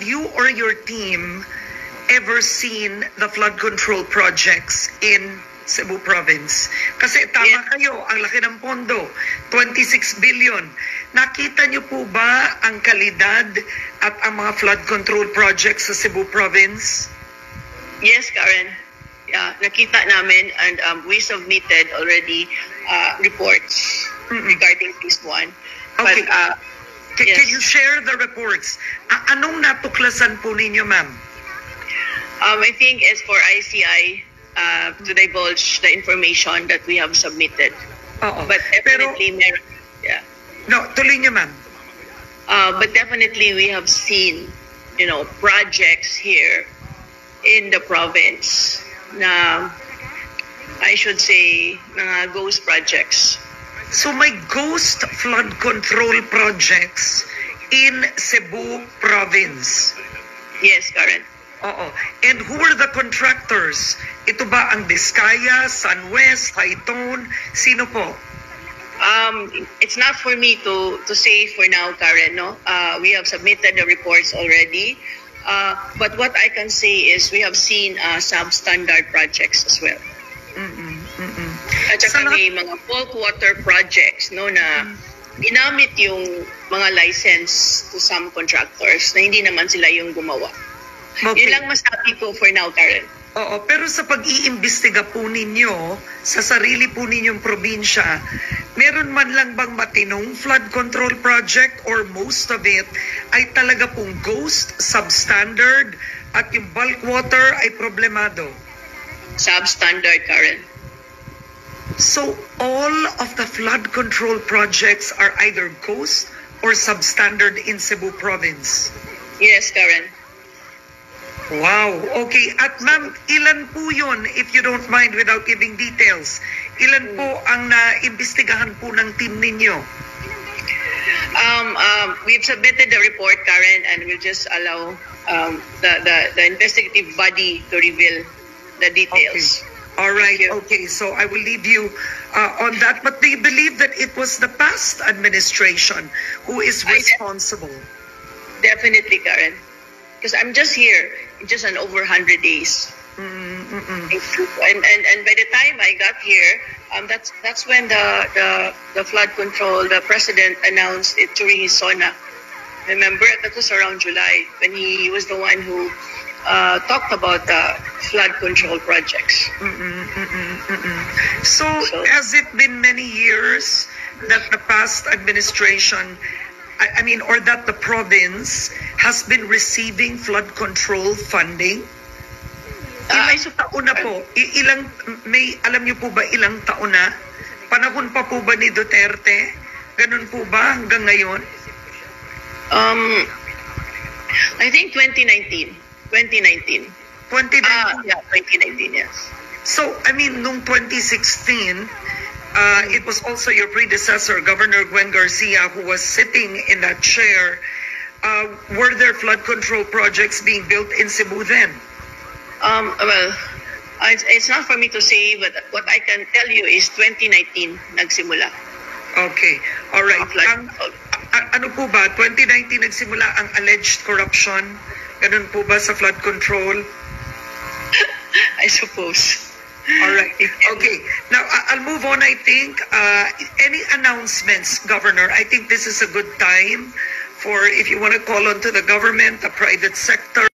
you or your team ever seen the flood control projects in Cebu Province? Kasi tama kayo, ang laki ng pondo, 26 billion. Nakita niyo po ba ang kalidad at ang mga flood control projects sa Cebu Province? Yes, Karen. Yeah, nakita namin and we submitted already reports regarding this one. Okay. But, Can you share the reports? Anong natuklasan po ninyo, ma'am? I think as for ICI, to divulge the information that we have submitted. Oo. But definitely, No, tuloy niyo, ma'am. but definitely we have seen, projects here in the province na, I should say, mga ghost projects. So may ghost flood control projects in Cebu Province. Yes, Karen. Oo. And who are the contractors? Ito ba ang Diskaya, SunWest, Taytone? Sino po? It's not for me to say for now, Karen. No, we have submitted the reports already. But what I can say is we have seen substandard projects as well. At saka may mga bulk water projects na ginamit yung mga license to some contractors na hindi naman sila yung gumawa. Okay. Yun lang masabi ko for now, Karen. Oo, pero sa pag-iimbestiga po ninyo sa sarili po ninyong probinsya, meron man lang bang matinong flood control project or most of it ay talaga pong ghost, substandard at yung bulk water ay problemado? Substandard, Karen. So all of the flood control projects are either ghost or substandard in Cebu Province? Yes, Karen. Wow. Okay. At ma'am, ilan po yun, if you don't mind without giving details? Ilan po ang naimbestigahan po ng team ninyo? We've submitted the report, Karen, and we'll just allow the investigative body to reveal the details. Okay. All right. Okay. So I will leave you on that. But do you believe that it was the past administration who is responsible? Definitely, Karen. Because I'm just here in just over 100 days. And by the time I got here, that's when the flood control, the president announced it during his SONA. Remember, that was around July when he was the one who talked about the flood control projects. So has it been many years that the past administration, or that the province has been receiving flood control funding? Ilang taon na po? Alam niyo po ba ilang taon na? Panahon pa po ba ni Duterte? Ganun po ba hanggang ngayon? I think 2019. 2019. 2019? Yeah, 2019, yes. So, nung 2016, it was also your predecessor, Governor Gwen Garcia, who was sitting in that chair. Were there flood control projects being built in Cebu then? Well, it's not for me to say, but what I can tell you is 2019 nagsimula. Okay. All right. Ano po ba? 2019 nagsimula ang alleged corruption? Ganun po ba sa flood control? I suppose. All right. Okay. Now, I'll move on, I think. Any announcements, Governor? I think this is a good time for if you want to call on to the government, the private sector.